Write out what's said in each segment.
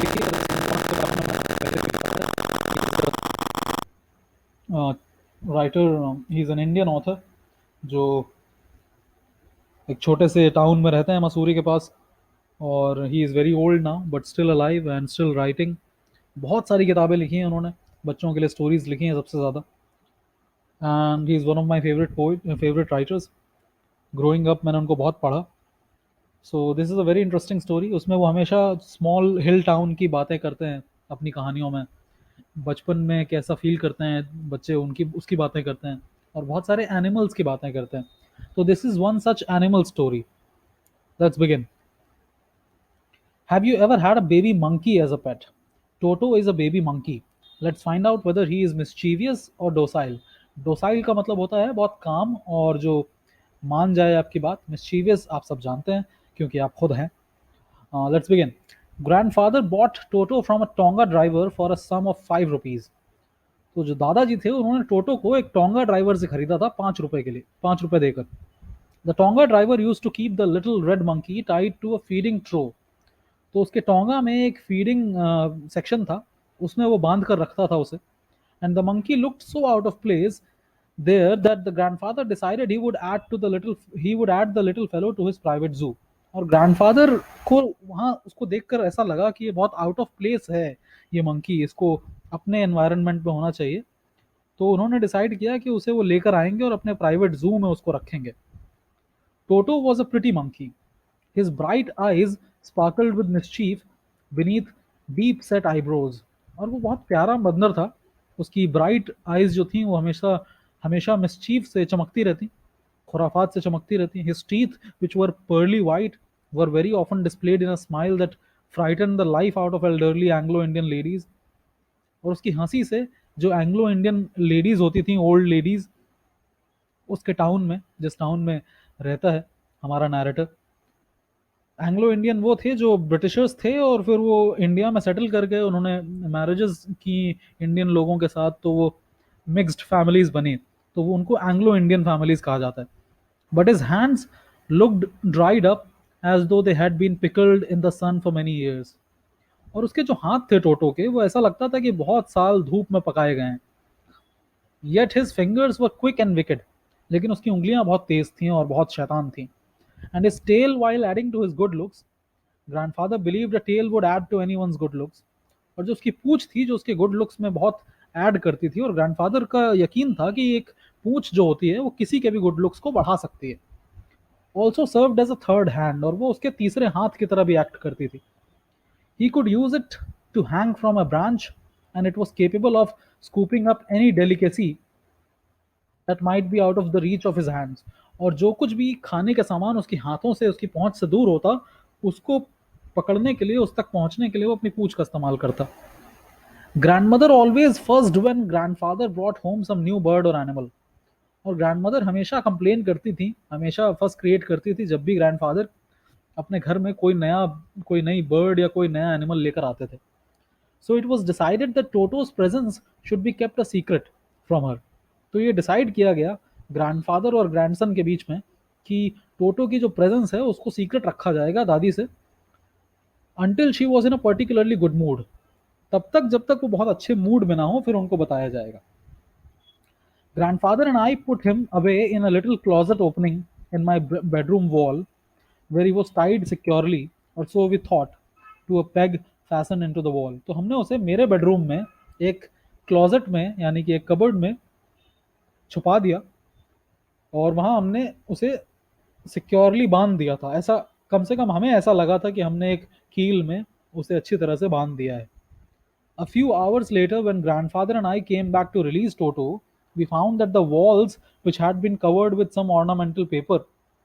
लिखी है, पहले भी writer, he is an Indian author जो एक छोटे से टाउन में रहते हैं मसूरी के पास, और he is very old now but still alive and still writing. बहुत सारी किताबें लिखी हैं उन्होंने, बच्चों के लिए स्टोरीज लिखी हैं सबसे ज़्यादा, and he is one of my favourite poet, favourite writers. Growing up मैंने उनको बहुत पढ़ा। So this is a very interesting story. उसमें वो हमेशा स्मॉल हिल टाउन की बातें करते हैं अपनी कहानियों में, बचपन में कैसा फील करते हैं बच्चे, उनकी उसकी बातें करते हैं, और बहुत सारे एनिमल्स की बातें करते हैं। तो this is one such animal story. Let's begin. Have you ever had a baby monkey as a pet? Toto is a baby monkey. Let's find out whether he is mischievous or docile. Docile का मतलब होता है बहुत काम और जो मान जाए आपकी बात। Mischievous आप सब जानते हैं क्योंकि आप खुद हैं। Let's begin. Grandfather bought Toto from a Tonga driver for a sum of 5 rupees. तो जो दादाजी थे उन्होंने टोटो को एक टोंगा ड्राइवर से खरीदा था 5 रुपए के लिए, 5 रुपए देकर। The tonga driver used to keep the little red monkey tied to a feeding trough. तो उसके टोंगा में एक फीडिंग सेक्शन था, उसमें वो बांध कर रखता था उसे। And the monkey looked so out of place there that the grandfather decided he would add the little fellow to his private zoo. और ग्रैंडफादर को वहाँ उसको देखकर ऐसा लगा कि ये बहुत आउट ऑफ प्लेस है, ये मंकी, इसको अपने एनवायरनमेंट में होना चाहिए। तो उन्होंने डिसाइड किया कि उसे वो लेकर आएंगे और अपने प्राइवेट जू में उसको रखेंगे। Toto was a pretty monkey. His bright eyes sparkled with mischief beneath deep set eyebrows. और वो बहुत प्यारा बंदर था। उसकी ब्राइट आइज जो थी वो हमेशा हमेशा मिस्चीफ से चमकती रहती, खुराफात से चमकती रहती। His teeth, which were pearly white, were very often displayed in a smile that frightened the life out of elderly Anglo-Indian ladies. और उसकी हंसी से जो एंग्लो इंडियन लेडीज होती थी, ओल्ड लेडीज, उसके टाउन में, जिस टाउन में रहता है हमारा नैरेटर, एंग्लो इंडियन वो थे जो ब्रिटिशर्स थे और फिर वो इंडिया में सेटल कर गए, उन्होंने मैरिजेस की इंडियन लोगों के साथ, तो वो मिक्स्ड फैमिलीज बनी, तो वो उनको एंग्लो इंडियन फैमिलीज कहा जाता है। But his hands looked dried up as though they had been pickled in the sun for many years. और उसके जो हाथ थे टोटो के, वो ऐसा लगता था कि बहुत साल धूप में पकाए गए हैं। Yet his fingers were quick and wicked. लेकिन उसकी उंगलियां बहुत तेज थीं और बहुत शैतान थीं। And his tail, while adding to his good looks, grandfather believed a tail would add to anyone's good looks. और जो उसकी पूंछ थी, जो उसके गुड लुक्स में बहुत ऐड करती थी, और ग्रैंडफादर का यकीन था कि एक पूंछ जो होती है वो किसी के भी गुड लुक्स को बढ़ा सकती है। Also served as a third hand, और वो उसके तीसरे हाथ की तरह भी एक्ट करती थी। He could use it to hang from a branch, and it was capable of scooping up any delicacy that might be out of the reach of his hands. और जो कुछ भी खाने का सामान उसके हाथों से, उसकी पहुंच से दूर होता, उसको पकड़ने के लिए, उस तक पहुंचने के लिए वो अपनी पूंछ का इस्तेमाल करता। Grandmother always fussed when grandfather brought home some new bird और एनिमल। और ग्रैंडमदर हमेशा कंप्लेन करती थी, हमेशा फर्स्ट क्रिएट करती थी जब भी ग्रैंडफादर अपने घर में कोई नई बर्ड या कोई नया एनिमल लेकर आते थे। So it was decided that टोटोज presence should be kept a secret from her. तो ये डिसाइड किया गया ग्रैंडफादर और ग्रैंडसन के बीच में कि टोटो की जो प्रेजेंस है उसको सीक्रेट रखा जाएगा दादी से, until she was in a particularly good mood. तब तक जब तक वो बहुत अच्छे मूड में ना हो, फिर उनको बताया जाएगा। Grandfather and I put him away in a little closet opening in my bedroom wall where he was tied securely, or so we thought, to a peg fastened into the wall. तो हमने उसे मेरे bedroom में एक closet में, यानी कि एक कबर्ड में छुपा दिया, और वहां हमने उसे सिक्योरली बांध दिया था। ऐसा, कम से कम हमें ऐसा लगा था कि हमने एक कील में उसे अच्छी तरह से बांध दिया है। A few hours later, when grandfather and I came back to release Toto, we found that the walls, which had been covered with some ornamental paper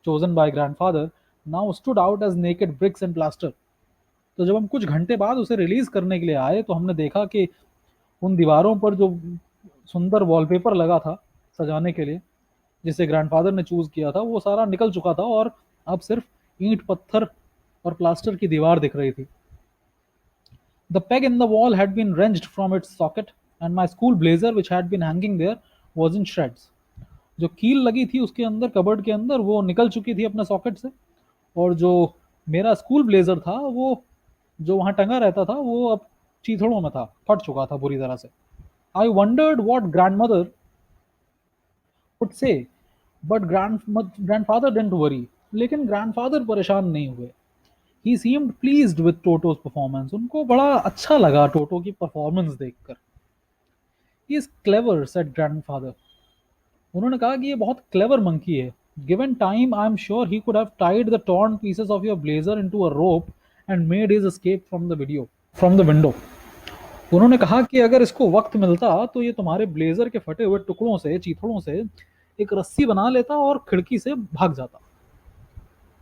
chosen by grandfather, now stood out as naked bricks and plaster. तो जब हम कुछ घंटे बाद उसे release करने के लिए आए, तो हमने देखा कि उन दीवारों पर जो सुंदर वॉलपेपर लगा था सजाने के लिए, जिसे ग्रैंडफादर ने चूज किया था, वो सारा निकल चुका था, और अब सिर्फ ईंट पत्थर और प्लास्टर की दीवार दिख रही थी। The peg in the wall had been wrenched from its socket, and my school blazer, which had been hanging there, was in shreds. जो कील लगी थी उसके अंदर, कबर्ड के अंदर, वो निकल चुकी थी अपने सॉकेट से, और जो मेरा स्कूल ब्लेजर था वो जो वहाँ टंगा रहता था वो अब चीथड़ों में था, फट चुका था बुरी तरह से। आई wandered what grandmother would say, but grandfather didn't worry. लेकिन ग्रैंडफादर परेशान नहीं हुए। ही सीम्ड प्लीज्ड विद टोटो's परफॉर्मेंस। उनको बड़ा अच्छा लगा टोटो की परफॉर्मेंस देखकर। He is clever, said grandfather. उन्होंने कहा कि ये बहुत क्लेवर मंकी है। Given time I am sure he could have tied the torn pieces of your blazer into a rope and made his escape from the window. उन्होंने कहा कि अगर इसको वक्त मिलता तो ये तुम्हारे ब्लेजर के फटे हुए टुकड़ों से, चीथड़ों से एक रस्सी बना लेता और खिड़की से भाग जाता।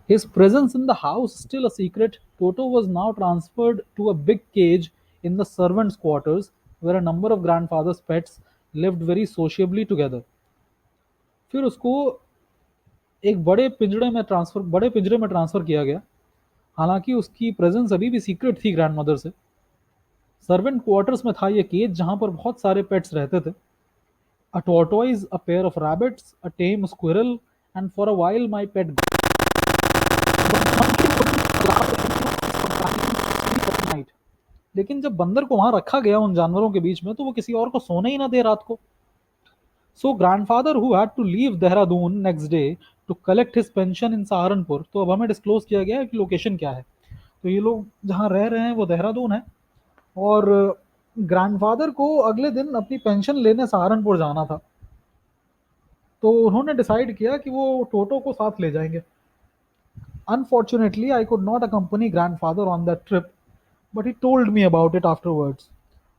His presence in the house still a secret, Toto was now transferred to a big cage in the servants' quarters where a number of grandfather's pets lived very sociably together. फिर उसको एक बड़े पिंजरे में ट्रांसफर किया गया। हालांकि उसकी प्रेजेंस अभी भी सीक्रेट थी ग्रैंडमदर से। सर्वेंट क्वार्टर्स में था ये केज जहां पर बहुत सारे पेट्स रहते थे। A tortoise, a pair of rabbits, a tame squirrel, and for a while my pet. Night. लेकिन जब बंदर को वहां रखा गया उन जानवरों के बीच में, तो वो किसी और को सोने ही ना दे रात को। So grandfather who had to leave Dehradun next day to collect his pension in Saharanpur. तो अब हमें डिस्क्लोज किया गया है कि लोकेशन क्या है। तो ये लोग जहाँ रह रहे हैं वो देहरादून है, और ग्रैंडफादर को अगले दिन अपनी पेंशन लेने सहारनपुर जाना था। तो उन्होंने डिसाइड किया कि वो टोटो को साथ ले जाएंगे। Unfortunately I could not accompany grandfather on that trip, but he told me about it afterwards.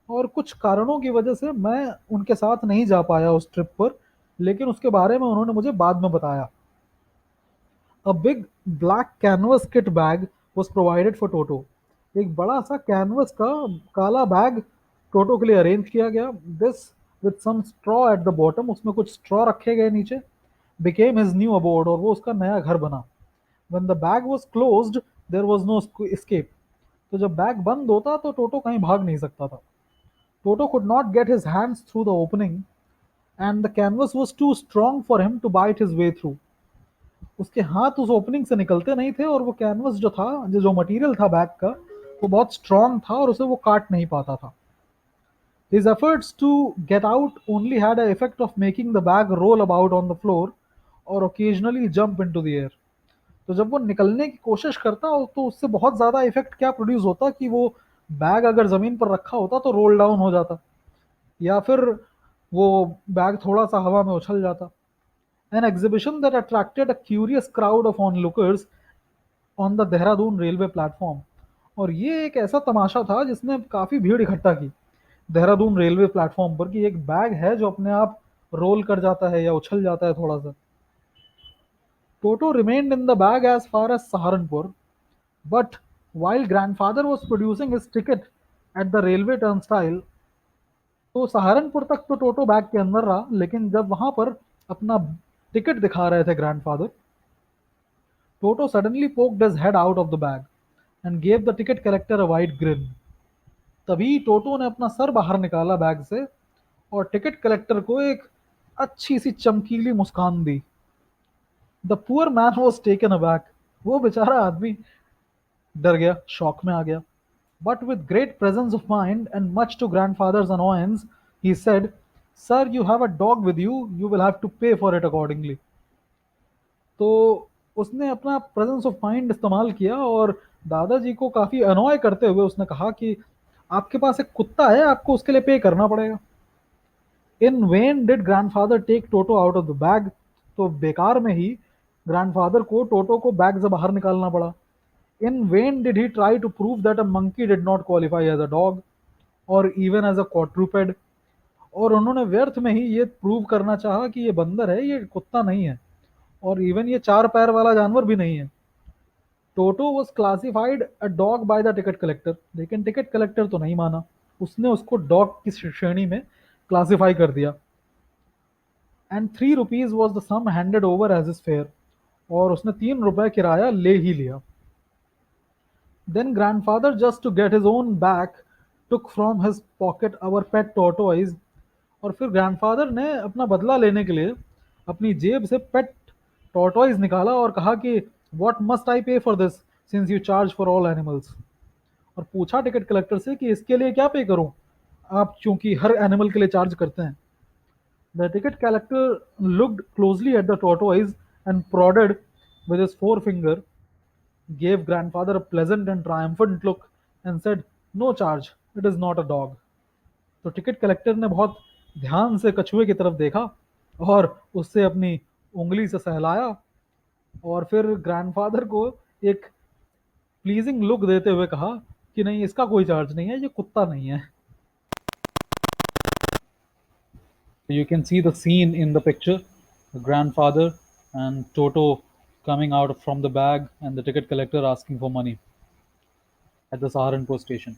और कुछ कारणों की वजह से मैं उनके साथ नहीं जा पाया उस ट्रिप पर, लेकिन उसके बारे में उन्होंने मुझे बाद में बताया। A big black canvas kit bag was provided for Toto. एक बड़ा सा कैनवस का काला बैग टोटो के लिए अरेंज किया गया। This with some straw at the bottom, उसमें कुछ स्ट्रॉ रखे गए नीचे। बिकेम हिज न्यू अबोर्ड, और वो उसका नया घर बना। When the bag was closed there was no escape. तो जब बैग बंद होता तो टोटो कहीं भाग नहीं सकता था। टोटो could not get his hands through the opening, and the canvas was too strong for him to bite his way through. उसके हाथ उस ओपनिंग से निकलते नहीं थे, और वो कैनवस जो था, जो मटेरियल था बैग का, वो बहुत स्ट्रांग था और उसे वो काट नहीं पाता था। His efforts to get out only had an effect of making the bag roll about on the floor or occasionally jump into the air. तो जब वो निकलने की कोशिश करता तो उससे बहुत ज़्यादा इफेक्ट क्या प्रोड्यूस होता कि वो बैग अगर ज़मीन पर रखा होता तो रोल डाउन हो जाता, या फिर वो बैग थोड़ा सा हवा में उछल जाता। An exhibition that attracted a curious crowd of onlookers on the Dehradun railway platform. और ये एक ऐसा तमाशा था जिसने काफ़ी भीड़ इकट्ठा की देहरादून रेलवे प्लेटफॉर्म पर, कि एक बैग है जो अपने आप रोल कर जाता है या उछल जाता है थोड़ा सा। Toto remained in the bag as far as Saharanpur, but while grandfather was producing his ticket at the railway turnstile, तो सहारनपुर तक तो टोटो बैग के अंदर रहा, लेकिन जब वहां पर अपना टिकट दिखा रहे थे grandfather, toto suddenly poked his head out of the bag and gave the ticket collector a wide green. तभी टोटो ने अपना सर बाहर निकाला बैग से और टिकट कलेक्टर को एक अच्छी सी चमकीली मुस्कान दी। The poor man was taken aback. वो बेचारा आदमी डर गया, शॉक में आ गया। But with great presence of mind and much to grandfather's annoyance, he said, "Sir, you have a dog with you. You will have to pay for it accordingly." तो उसने अपना प्रेजेंस ऑफ माइंड इस्तेमाल किया, और दादाजी को काफ़ी अनॉय करते हुए उसने कहा कि आपके पास एक कुत्ता है, आपको उसके लिए पे करना पड़ेगा। In when did grandfather take Toto out of the bag. तो बेकार में ही ग्रैंडफादर को टोटो को बैग से बाहर निकालना पड़ा। In vain did he try to prove that a monkey did not qualify as a dog or even as a quadruped। और उन्होंने व्यर्थ में ही ये प्रूव करना चाहा कि ये बंदर है, ये कुत्ता नहीं है, और इवन ये चार पैर वाला जानवर भी नहीं है। Toto was classified a dog by the ticket collector, लेकिन टिकट कलेक्टर तो नहीं माना, उसने उसको डॉग की श्रेणी में क्लासिफाई कर दिया। And ₹3 was the sum handed over as his fare, और उसने ₹3 किराया ले ही लिया। Then grandfather, just to get his own back, took from his pocket our pet tortoise। और फिर ग्रैंडफादर ने अपना बदला लेने के लिए अपनी जेब से पेट टॉर्टोइज निकाला और कहा कि व्हाट मस्ट आई पे for this since you charge for all animals. और पूछा टिकट कलेक्टर से कि इसके लिए क्या पे करूं, आप चूंकि हर एनिमल के लिए चार्ज करते हैं। The ticket collector looked closely at the tortoise and prodded with his forefinger, gave grandfather a pleasant and triumphant look, and said, "No charge, it is not a dog." तो ticket collector ने बहुत ध्यान से कछुए की तरफ देखा और उससे अपनी उंगली से सहलाया, और फिर ग्रैंडफादर को एक प्लीजिंग लुक देते हुए कहा कि नहीं, इसका कोई चार्ज नहीं है, ये कुत्ता नहीं है। You can see the scene in the picture, the grandfather and Toto coming out from the bag and the ticket collector asking for money at the Saharanpur station.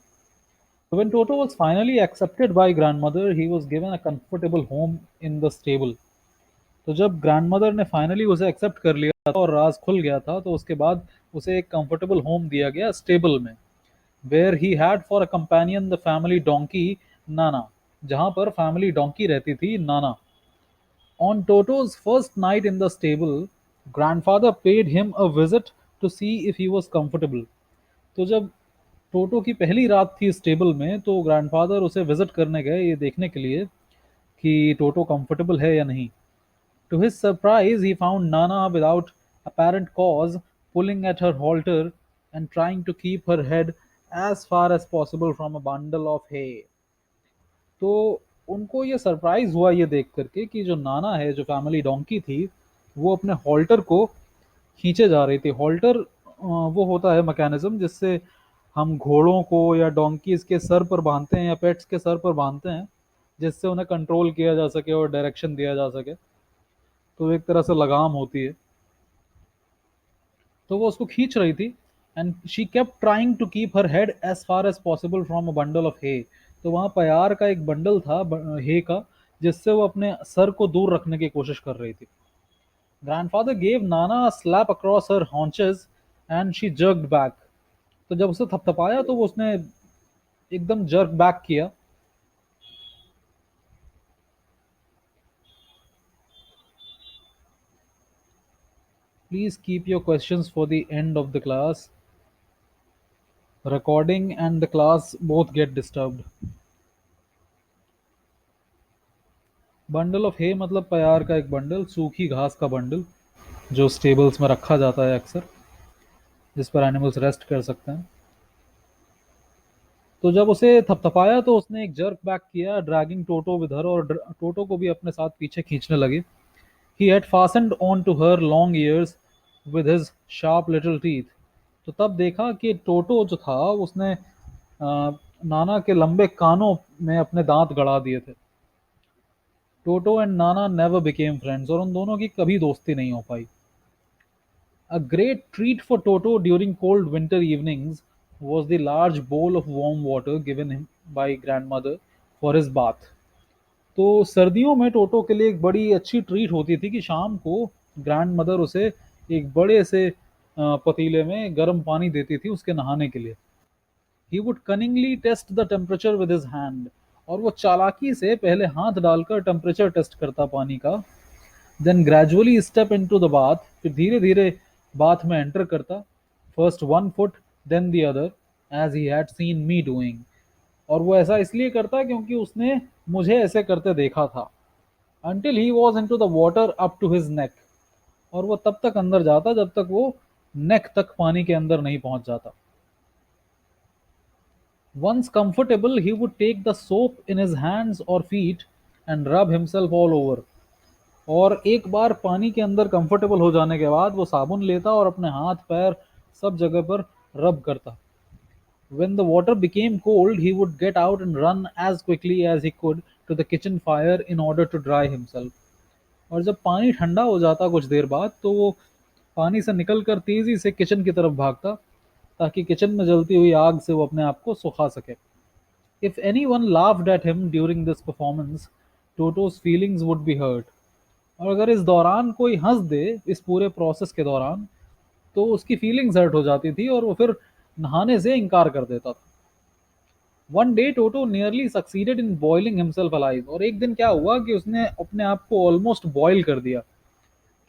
So when Toto was finally accepted by grandmother, he was given a comfortable home in the stable. तो जब grandmother ने finally उसे accept कर लिया था और राज खुल गया था, तो उसके बाद उसे एक कंफर्टेबल होम दिया गया स्टेबल में, where he had for a companion the family donkey Nana, जहां पर फैमिली डोंकी रहती थी, नाना। On Toto's first night in the stable, grandfather paid him a visit to see if he was comfortable. तो जब टोटो की पहली रात थी स्टेबल में, तो ग्रैंडफादर उसे विजिट करने गए ये देखने के लिए कि टोटो कंफर्टेबल है या नहीं। To his surprise, he found Nana without apparent cause, pulling at her halter and trying to keep her head as far as possible from a bundle of hay. तो उनको ये सरप्राइज हुआ ये देख करके कि जो नाना है, जो फैमिली डोंकी थी, वो अपने हॉल्टर को खींचे जा रही थी। हॉल्टर वो होता है मैकेनिज्म जिससे हम घोड़ों को या डोंकीज के सर पर बांधते हैं या पेट्स के सर पर बांधते हैं, जिससे उन्हें कंट्रोल किया जा सके और डायरेक्शन दिया जा सके। तो एक तरह से लगाम होती है। तो वो उसको खींच रही थी, and she kept trying to keep her head as far as possible from a bundle of hay. तो वहाँ प्यार का एक बंडल था हे का, जिससे वो अपने सर को दूर रखने की कोशिश कर रही थी। Grandfather gave Nana a slap across her haunches and she jerked back. तो जब उसे थपथपाया तो वो उसने एकदम जर्क बैक किया। Please keep your questions for the end of the class. Recording and the class both get disturbed. Bundle of hay मतलब प्यार का एक बंडल, सूखी घास का बंडल, जो स्टेबल्स में रखा जाता है अक्सर, जिस पर एनिमल्स रेस्ट कर सकते हैं। तो जब उसे थपथपाया तो उसने एक जर्क बैक किया, ड्रैगिंग टोटो विद हर, और टोटो को भी अपने साथ पीछे खींचने लगी। He had fastened on to her long ears with his sharp little teeth. तो तब देखा कि टोटो जो था उसने नाना के लंबे कानों में अपने दांत गड़ा दिए थे। टोटो and Nana never became friends, और उन दोनों की कभी दोस्ती नहीं हो पाई। A great treat for Toto during cold winter evenings was the large bowl of warm water given him by grandmother for his bath. तो सर्दियों में टोटो के लिए एक बड़ी अच्छी ट्रीट होती थी कि शाम को ग्रैंड मदर उसे एक बड़े से पतीले में गर्म पानी देती थी उसके नहाने के लिए। He would cunningly test the temperature with his hand, और वो चालाकी से पहले हाथ डालकर टेम्परेचर टेस्ट करता पानी का। Then gradually step into the bath, फिर धीरे धीरे बाथ में एंटर करता। First one foot then the other, as he had seen me doing. और वो ऐसा इसलिए करता क्योंकि उसने मुझे ऐसे करते देखा था। Until he was in to the water up to his neck, और वो तब तक अंदर जाता जब तक वो नेक तक पानी के अंदर नहीं पहुंच जाता। Once comfortable, he would take the soap in his hands or feet and rub himself all over. और एक बार पानी के अंदर कंफर्टेबल हो जाने के बाद वो साबुन लेता और अपने हाथ पैर सब जगह पर रब करता। When the water became cold, he would get out and run as quickly as he could to the kitchen fire in order to dry himself. और जब पानी ठंडा हो जाता कुछ देर बाद, तो वो पानी से निकलकर तेजी से किचन की तरफ भागता, ताकि किचन में जलती हुई आग से वो अपने आप को सुखा सके। If anyone laughed at him during this performance, Toto's feelings would be hurt. और अगर इस दौरान कोई हंस दे इस पूरे प्रोसेस के दौरान, तो उसकी फीलिंग्स हर्ट हो जाती थी और वो फिर नहाने से इनकार कर देता था। One day toto nearly succeeded in boiling himself alive, और एक दिन क्या हुआ कि उसने अपने आप को ऑलमोस्ट बॉयल कर दिया।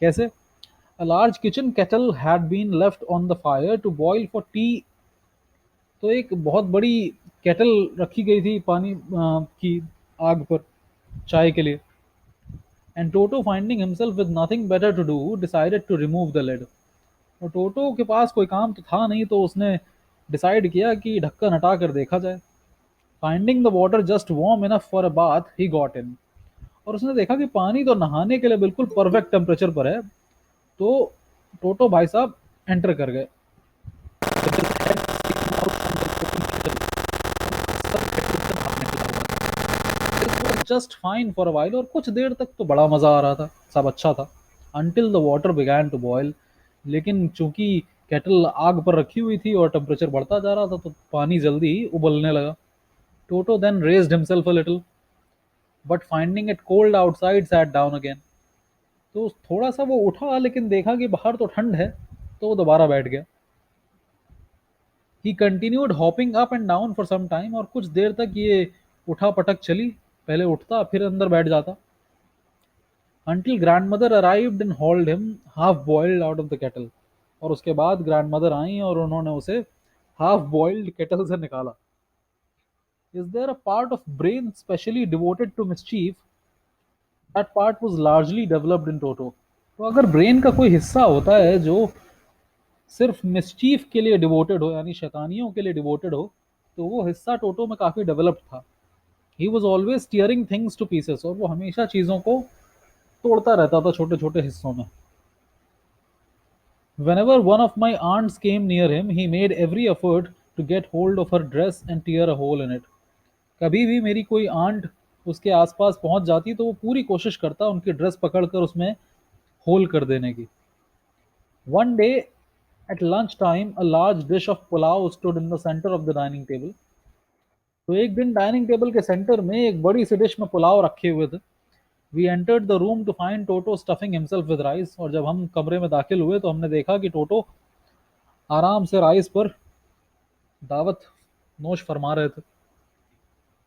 कैसे? A large kitchen kettle had been left on the fire to boil for tea तो एक बहुत बड़ी केटल रखी गई थी पानी की आग पर चाय के लिए। And Toto finding himself with nothing better to do decided to remove the lid. और टोटो के पास कोई काम तो था नहीं, तो उसने डिसाइड किया कि ढक्कन हटा कर देखा जाए। Finding the water just warm enough for a bath he got in. और उसने देखा कि पानी तो नहाने के लिए बिल्कुल परफेक्ट टेम्परेचर पर है। तो टोटो भाई साहब एंटर कर गए। Just fine for a while, और कुछ देर तक तो बड़ा मजा आ रहा था, सब अच्छा था। Until the water began to boil. लेकिन चूंकि केटल आग पर रखी हुई थी और टेम्परेचर बढ़ता जा रहा था, तो पानी जल्दी ही उबलने लगा। Toto then raised himself a little, but finding it cold outside sat down again. तो थोड़ा सा वो उठा, लेकिन देखा कि बाहर तो ठंड है, तो वो दोबारा बैठ गया। He continued hopping up and down for some time, और कुछ देर तक ये उठा पटक चली, पहले उठता फिर अंदर बैठ जाता। until grandmother arrived and hauled him half boiled out of the kettle। और उसके बाद ग्रैंडमदर आई और उन्होंने उसे हाफ बॉइल्ड केटल से निकाला। Is there a part of brain specially devoted to mischief? That part was largely developed in Toto. तो अगर ब्रेन का कोई हिस्सा होता है जो सिर्फ मिसचीफ के लिए डिवोटेड हो, यानी शैतानियों के लिए डिवोटेड हो, तो वो हिस्सा टोटो में काफी डेवलप्ड था। He was always tearing things two pieces, और वो हमेशा चीजों को तोड़ता रहता था छोटे छोटे हिस्सों में। Whenever one of my aunts came near him, he made every effort to get hold of her dress and tear a hole in it। कभी भी मेरी कोई आंट उसके आसपास पहुंच जाती तो वो पूरी कोशिश करता उनकी ड्रेस पकड़कर उसमें होल कर देने की। One day at lunch time, a large dish of pulao stood in the center of the dining table। तो एक दिन डाइनिंग टेबल के सेंटर में एक बड़ी सी डिश में पुलाव रखे हुए थे। We entered the room to find Toto stuffing himself with rice. और जब हम कमरे में दाखिल हुए तो हमने देखा कि टोटो आराम से राइस पर दावत नोश फरमा रहे थे।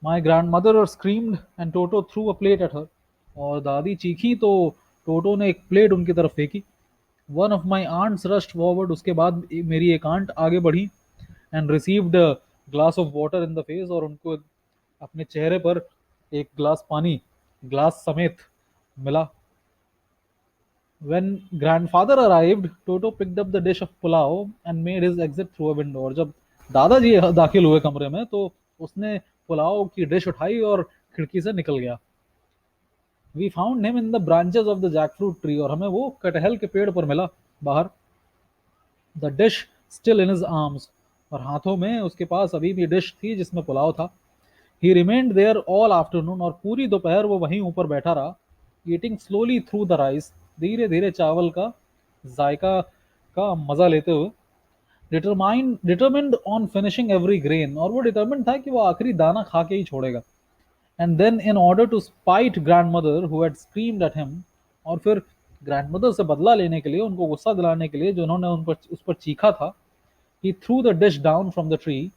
My grand mother screamed and Toto through a plate at her. और दादी चीखी तो टोटो ने एक प्लेट उनकी तरफ फेंकी। One of my aunts rushed forward. उसके बाद मेरी एक आंट आगे बढ़ी and received glass of water in the face. और उनको अपने चेहरे पर एक ग्लास पानी ग्लास समेत मिला। When grandfather arrived, Toto picked up the dish of pulao and made his exit through a window। और जब दादाजी दाखिल हुए कमरे में तो उसने पुलाव की डिश उठाई और खिड़की से निकल गया। We found him in the branches of the jackfruit tree। और हमें वो कटहल के पेड़ पर मिला बाहर। The dish still in his arms। और हाथों में उसके पास अभी भी डिश थी जिसमें पुलाव था। He remained there all afternoon। और पूरी दोपहर वो वहीं ऊपर बैठा रहा। Eating slowly through the rice। धीरे धीरे चावल का जायका का मजा लेते हुए। Determined on finishing every grain. और वो डिटरमिंड था कि वो आखिरी दाना खा के ही छोड़ेगा। And then in order to spite grandmother who had screamed at him. और फिर ग्रैंडमदर से बदला लेने के लिए, उनको गुस्सा दिलाने के लिए, जिन्होंने उस पर चीखा था, he threw the dish down from the tree.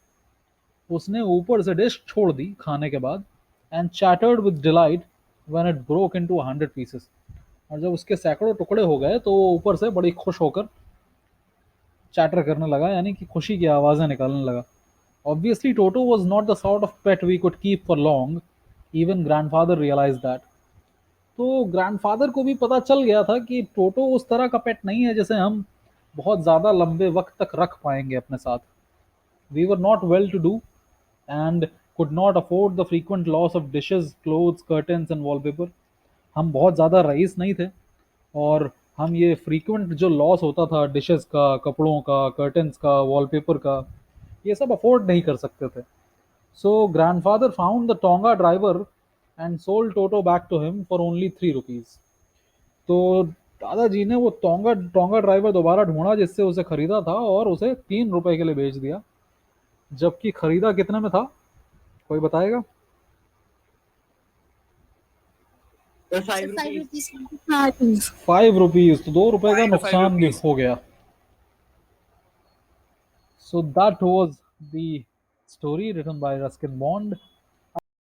उसने ऊपर से डिश छोड़ दी खाने के बाद। And chattered with delight when it broke into 100 pieces. और जब उसके सैकड़ों टुकड़े हो गए तो वो ऊपर से बड़ी खुश होकर चैटर करने लगा, यानी कि खुशी की आवाज़ें निकालने लगा। Obviously Toto was not the sort of pet we could keep for long. Even grandfather realise that. तो ग्रैंडफादर को भी पता चल गया था कि टोटो उस तरह का पेट नहीं है जिसे हम बहुत ज़्यादा लंबे वक्त तक रख पाएंगे अपने साथ। We were not well to do and could not afford the frequent loss of dishes, clothes, curtains and wallpaper. हम बहुत ज़्यादा रईस नहीं थे, और हम ये फ्रीक्वेंट जो लॉस होता था डिशेस का, कपड़ों का, कर्टन्स का, वॉलपेपर का, ये सब अफोर्ड नहीं कर सकते थे। So grandfather found the tonga driver and sold Toto back to him for only 3 rupees. तो दादाजी ने वो टोंगा टोंगा ड्राइवर दोबारा ढूंढा जिससे उसे खरीदा था, और उसे 3 रुपए के लिए बेच दिया। जबकि खरीदा कितने में था, कोई बताएगा? Five rupees. हाँ 5 रुपीज। तो 2 रुपए का नुकसान भी हो गया। So that was the story written by Ruskin Bond।